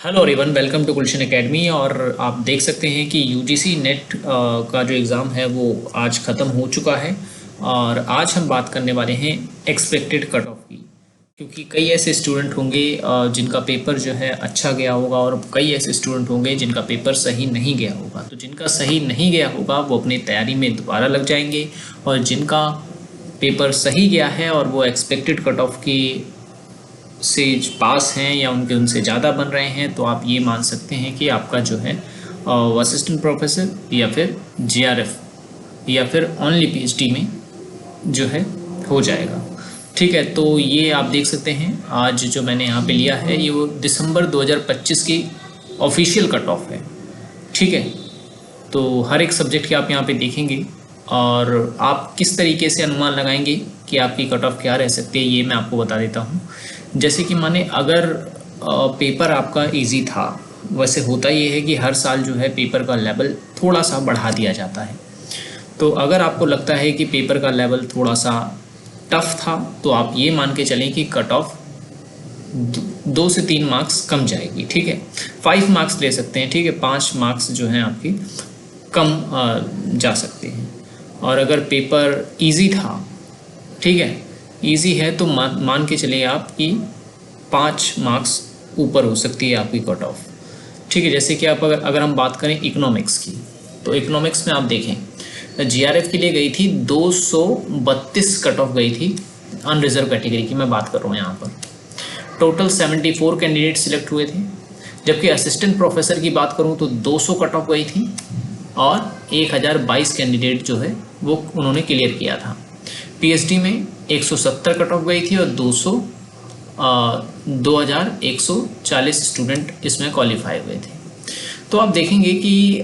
Hello everyone, welcome to Gulshan academy. और आप देख सकते हैं कि यूजीसी नेट का जो एग्ज़ाम है वो आज ख़त्म हो चुका है। और आज हम बात करने वाले हैं एक्सपेक्टेड कट ऑफ की, क्योंकि कई ऐसे स्टूडेंट होंगे जिनका पेपर जो है अच्छा गया होगा और कई ऐसे स्टूडेंट होंगे जिनका पेपर सही नहीं गया होगा। तो जिनका सही नहीं गया होगा वो अपनी तैयारी में दोबारा लग जाएंगे, और जिनका पेपर सही गया है और वो एक्सपेक्टेड कट ऑफ की से पास हैं या उनसे ज़्यादा बन रहे हैं, तो आप ये मान सकते हैं कि आपका जो है असिस्टेंट प्रोफेसर या फिर जीआरएफ या फिर ओनली पीएचडी में जो है हो जाएगा। ठीक है, तो ये आप देख सकते हैं आज जो मैंने यहाँ पे लिया है ये वो दिसंबर 2025 की ऑफिशियल कट ऑफ है। ठीक है, तो हर एक सब्जेक्ट के आप यहाँ पे देखेंगे और आप किस तरीके से अनुमान लगाएंगे कि आपकी कट ऑफ क्या रह सकती है, ये मैं आपको बता देता हूँ। जैसे कि माने अगर पेपर आपका इजी था, वैसे होता ये है कि हर साल जो है पेपर का लेवल थोड़ा सा बढ़ा दिया जाता है। तो अगर आपको लगता है कि पेपर का लेवल थोड़ा सा टफ था, तो आप ये मान के चलें कि कट ऑफ 2 से 3 मार्क्स कम जाएगी। ठीक है, 5 मार्क्स ले सकते हैं। ठीक है, 5 मार्क्स जो हैं आपकी कम जा सकते हैं। और अगर पेपर इजी था, ठीक है, इजी है, तो मान के चलिए आप कि 5 मार्क्स ऊपर हो सकती है आपकी कट ऑफ। ठीक है, जैसे कि आप अगर हम बात करें इकोनॉमिक्स की, तो इकोनॉमिक्स में आप देखें जीआरएफ के लिए गई थी 232 कट ऑफ गई थी। अनरिजर्व कैटेगरी की मैं बात कर रहा हूँ यहाँ पर। टोटल 74 कैंडिडेट सिलेक्ट हुए थे। जबकि असिस्टेंट प्रोफेसर की बात करूँ तो 200 कट ऑफ गई थी और 1022 कैंडिडेट जो है वो उन्होंने क्लियर किया था। पीएचडी में 170 कट ऑफ गई थी और 2140 स्टूडेंट इसमें क्वालिफाई हुए थे। तो आप देखेंगे कि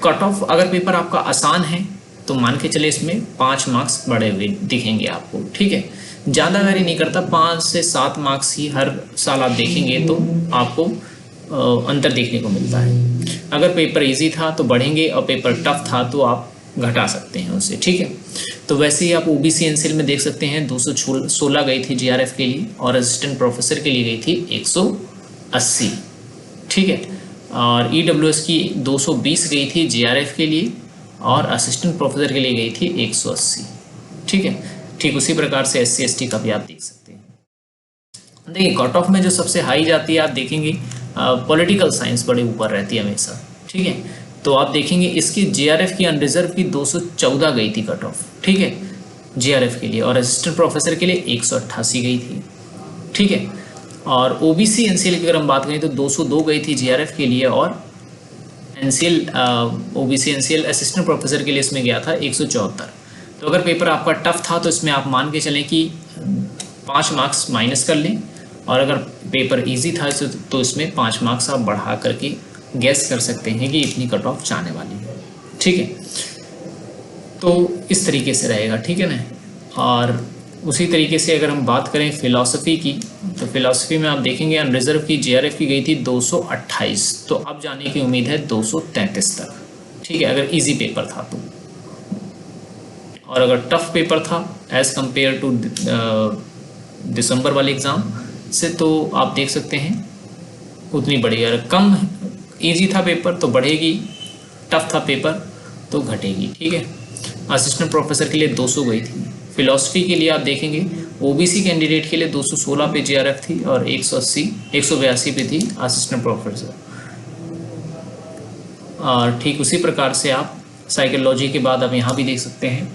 कट ऑफ अगर पेपर आपका आसान है तो मान के चले इसमें 5 मार्क्स बढ़े हुए दिखेंगे आपको। ठीक है, ज़्यादा वेरी नहीं करता, 5 से 7 मार्क्स ही हर साल आप देखेंगे तो आपको अंतर देखने को मिलता है। अगर पेपर इजी था तो बढ़ेंगे और पेपर टफ था तो आप घटा सकते हैं उससे। ठीक है, तो वैसे ही आप ओबीसी एनसीएल में देख सकते हैं 216 गई थी जीआरएफ के लिए और असिस्टेंट प्रोफेसर के लिए गई थी 180। ठीक है, और ईडब्ल्यूएस की 220 गई थी जीआरएफ के लिए और असिस्टेंट प्रोफेसर के लिए गई थी 180। ठीक है, ठीक उसी प्रकार से एससी एसटी का भी आप देख सकते हैं। देखिए कट ऑफ में जो सबसे हाई जाती है आप देखेंगे पॉलिटिकल साइंस बड़े ऊपर रहती है हमेशा। ठीक है, तो आप देखेंगे इसकी जीआरएफ की अनरिजर्व की 214 गई थी कट ऑफ। ठीक है, जीआरएफ के लिए, और असिस्टेंट प्रोफेसर के लिए 188 गई थी। ठीक है, और ओबीसी एनसीएल की अगर हम बात करें तो 202 गई थी जीआरएफ के लिए और NCL OBC NCL assistant professor के लिए इसमें गया था 174। तो अगर पेपर आपका टफ था तो इसमें आप मान के चलें कि 5 मार्क्स माइनस कर लें, और अगर पेपर इजी था तो इसमें 5 मार्क्स आप बढ़ा करके गैस कर सकते हैं कि इतनी कट ऑफ जाने वाली है। ठीक है, तो इस तरीके से रहेगा। ठीक है ना, और उसी तरीके से अगर हम बात करें फ़िलासफ़ी की, तो फ़िलासफ़ी में आप देखेंगे अनरिजर्व की जीआरएफ की गई थी 228, तो अब जाने की उम्मीद है 233 तक। ठीक है, अगर इजी पेपर था तो, और अगर टफ पेपर था एज़ कम्पेयर टू दिसंबर वाले एग्ज़ाम से, तो आप देख सकते हैं उतनी बढ़ेगी। अगर कम इजी था पेपर तो बढ़ेगी, टफ था पेपर तो घटेगी। ठीक है, असिस्टेंट प्रोफेसर के लिए 200 गई थी। फ़िलासफ़ी के लिए आप देखेंगे ओबीसी कैंडिडेट के लिए 216 पे जीआरएफ थी और 182 पे थी असिस्टेंट प्रोफेसर। और ठीक उसी प्रकार से आप साइकोलॉजी के बाद आप यहाँ भी देख सकते हैं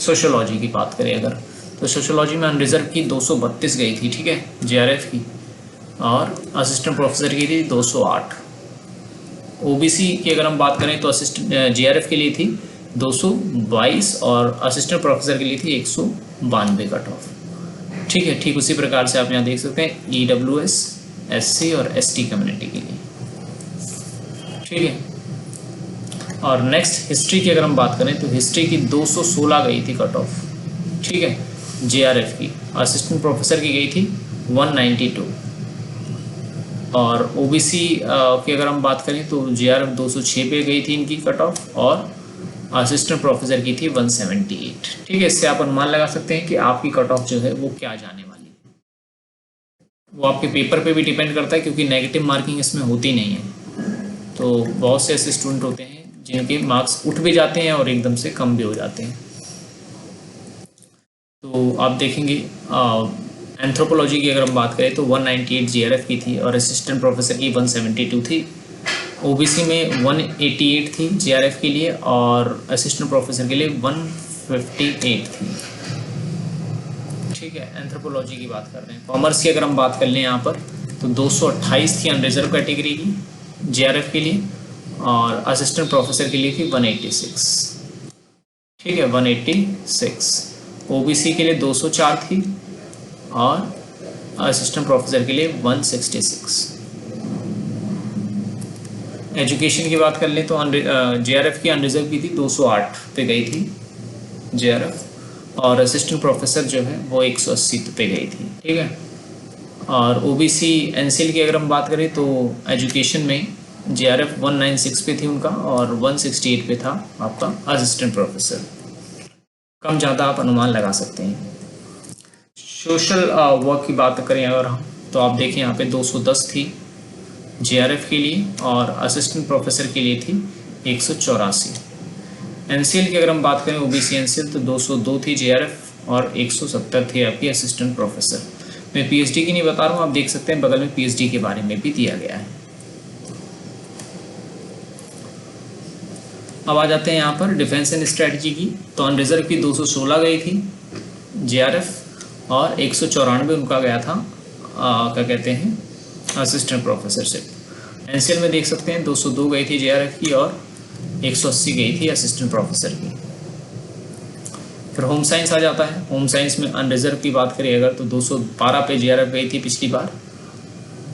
सोशोलॉजी की बात करें अगर, तो सोशोलॉजी में अनरिजर्व की 232 गई थी। ठीक है, जीआरएफ की, और असिस्टेंट प्रोफेसर की थी 208। ओबीसी की अगर हम बात करें तो असिस्टेंट जीआरएफ के लिए थी 222 और असिस्टेंट प्रोफेसर के लिए थी 192 कट ऑफ। ठीक है, ठीक उसी प्रकार से आप यहाँ देख सकते हैं ईडब्ल्यूएस, एससी और एसटी कम्युनिटी के लिए। ठीक है, और नेक्स्ट हिस्ट्री की अगर हम बात करें तो हिस्ट्री की 216 गई थी कट ऑफ। ठीक है, जीआरएफ की, असिस्टेंट प्रोफेसर की गई थी 192, और ओबीसी की अगर हम बात करें तो जीआरएफ 206 पे गई थी इनकी कट ऑफ और असिस्टेंट प्रोफेसर की थी 178। ठीक है, इससे आप अनुमान लगा सकते हैं कि आपकी कट ऑफ जो है वो क्या जाने वाली है। वो आपके पेपर पे भी डिपेंड करता है, क्योंकि नेगेटिव मार्किंग इसमें होती नहीं है। तो बहुत से ऐसे स्टूडेंट होते हैं जिनके मार्क्स उठ भी जाते हैं और एकदम से कम भी हो जाते हैं। तो आप देखेंगे एंथ्रोपोलॉजी की अगर हम बात करें तो 198 जीआरएफ की थी और असिस्टेंट प्रोफेसर की 172 थी। ओबीसी में 188 थी जीआरएफ के लिए और असिस्टेंट प्रोफेसर के लिए 158 थी। ठीक है, एंथ्रोपोलॉजी की बात कर रहे हैं। कॉमर्स की अगर हम बात कर लें यहाँ पर तो 228 थी अनरिजर्व कैटेगरी की जीआरएफ के लिए और असिस्टेंट प्रोफेसर के लिए थी 186। ठीक है, 186। ओबीसी के लिए 204 थी और असिस्टेंट प्रोफेसर के लिए 166। एजुकेशन की बात कर लें तो जीआरएफ की अनरिजर्व की थी 208 पे गई थी जीआरएफ और असिस्टेंट प्रोफेसर जो है वो 180 पे गई थी। ठीक है, और ओबीसी एनसीएल की अगर हम बात करें तो एजुकेशन में जीआरएफ 196 पे थी उनका और 168 पे था आपका असिस्टेंट प्रोफेसर। कम ज़्यादा आप अनुमान लगा सकते हैं। सोशल वर्क की बात करें अगर हम तो आप देखें यहाँ पे 210 थी जीआरएफ के लिए और असिस्टेंट प्रोफेसर के लिए थी 184। एनसीएल की अगर हम बात करें ओबीसी एनसीएल तो 202 थी जीआरएफ और 170 थी आपकी असिस्टेंट प्रोफेसर। मैं पीएचडी की नहीं बता रहा हूँ, आप देख सकते हैं बगल में पीएचडी के बारे में भी दिया गया है। अब आ जाते हैं यहाँ पर डिफेंस एंड स्ट्रेटजी की। तो अनरिजर्व की 216 गई थी जीआरएफ और 194 उनका गया था क्या कहते हैं असिस्टेंट प्रोफेसरशिप। एनसीएल में देख सकते हैं 202 गई थी जीआरएफ की और 180 गई थी असिस्टेंट प्रोफेसर की। फिर होम साइंस आ जाता है। होम साइंस में अनरिजर्व की बात करें अगर तो 212 पे जीआरएफ गई थी पिछली बार।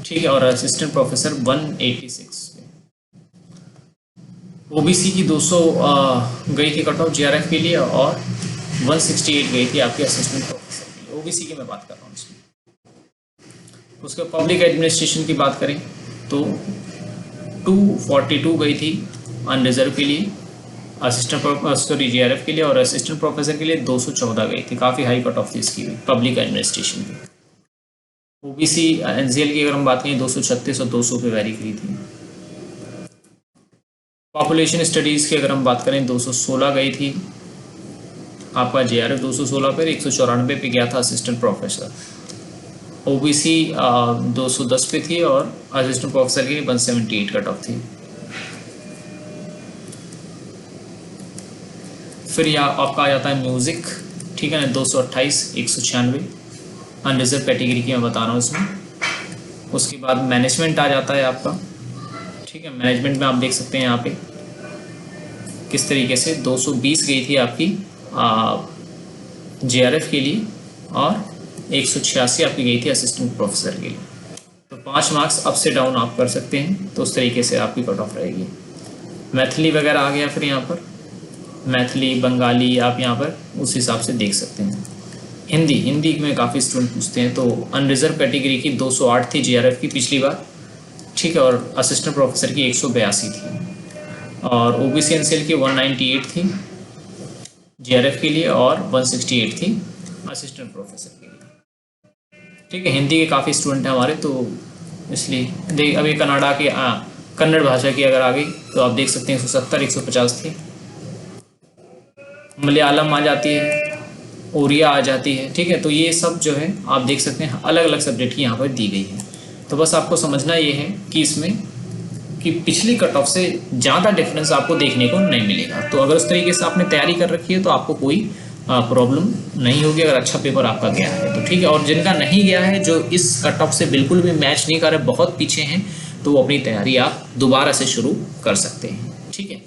ठीक है, और असिस्टेंट प्रोफेसर 186 पे। ओबीसी की 200 गई थी कट ऑफ जीआरएफ के लिए और 168 गई थी आपकी असिस्टेंट प्रोफेसर के लिए। ओबीसी की मैं बात कर रहा हूँ इसमें। उसके पब्लिक एडमिनिस्ट्रेशन की बात करें तो 242 गई थी अनरिजर्व के लिए असिस्टेंट जीआरएफ के लिए और असिस्टेंट प्रोफेसर के लिए 214 गई थी। काफ़ी हाई कट ऑफ थी इसकी भी पब्लिक एडमिनिस्ट्रेशन की। ओबीसी एनसीएल की अगर हम बात करें 236 और 200 पे वेरी करी थी। पॉपुलेशन स्टडीज़ की अगर हम बात करें 216 गई थी आपका जीआरएफ 216 पर 194 पे गया था असिस्टेंट प्रोफेसर। ओबीसी 210 पे थी और असिस्टेंट प्रोफेसर की 178 कट ऑफ थी। फिर यहाँ आपका आ जाता है म्यूज़िक। ठीक है ना, 228 196 अनरिजर्व कैटेगरी की मैं बता रहा हूँ इसमें। उसके बाद मैनेजमेंट आ जाता है आपका। ठीक है, मैनेजमेंट में आप देख सकते हैं यहाँ पे किस तरीके से 220 गई थी आपकी जीआरएफ के लिए और 186 आपकी गई थी असिस्टेंट प्रोफेसर के लिए। तो 5 मार्क्स अप से डाउन आप कर सकते हैं, तो उस तरीके से आपकी कट ऑफ रहेगी। मैथिली वगैरह आ गया फिर यहाँ पर, मैथिली बंगाली आप यहाँ पर उस हिसाब से देख सकते हैं। हिंदी में काफ़ी स्टूडेंट पूछते हैं। तो अनरिजर्व कैटेगरी की 208 थी जीआरएफ की पिछली बार। ठीक है, और असिस्टेंट प्रोफेसर की 182 थी और ओबीसी एनसीएल की 198 थी जीआरएफ के लिए और 168 थी असिस्टेंट प्रोफेसर के लिए। ठीक है, हिंदी के काफ़ी स्टूडेंट हैं हमारे, तो इसलिए अभी कनाडा के कन्नड़ भाषा की अगर आ गई तो आप देख सकते हैं 170 150 थी। मलयालम आ जाती है, ओरिया आ जाती है। ठीक है, तो ये सब जो है आप देख सकते हैं अलग अलग सब्जेक्ट की यहाँ पर दी गई है। तो बस आपको समझना ये है कि इसमें कि पिछली कट ऑफ से ज़्यादा डिफरेंस आपको देखने को नहीं मिलेगा। तो अगर उस तरीके से आपने तैयारी कर रखी है तो आपको कोई प्रॉब्लम नहीं होगी अगर अच्छा पेपर आपका गया है तो। ठीक है, और जिनका नहीं गया है, जो इस कट ऑफ से बिल्कुल भी मैच नहीं कर रहे, बहुत पीछे हैं, तो वो अपनी तैयारी आप दोबारा से शुरू कर सकते हैं। ठीक है।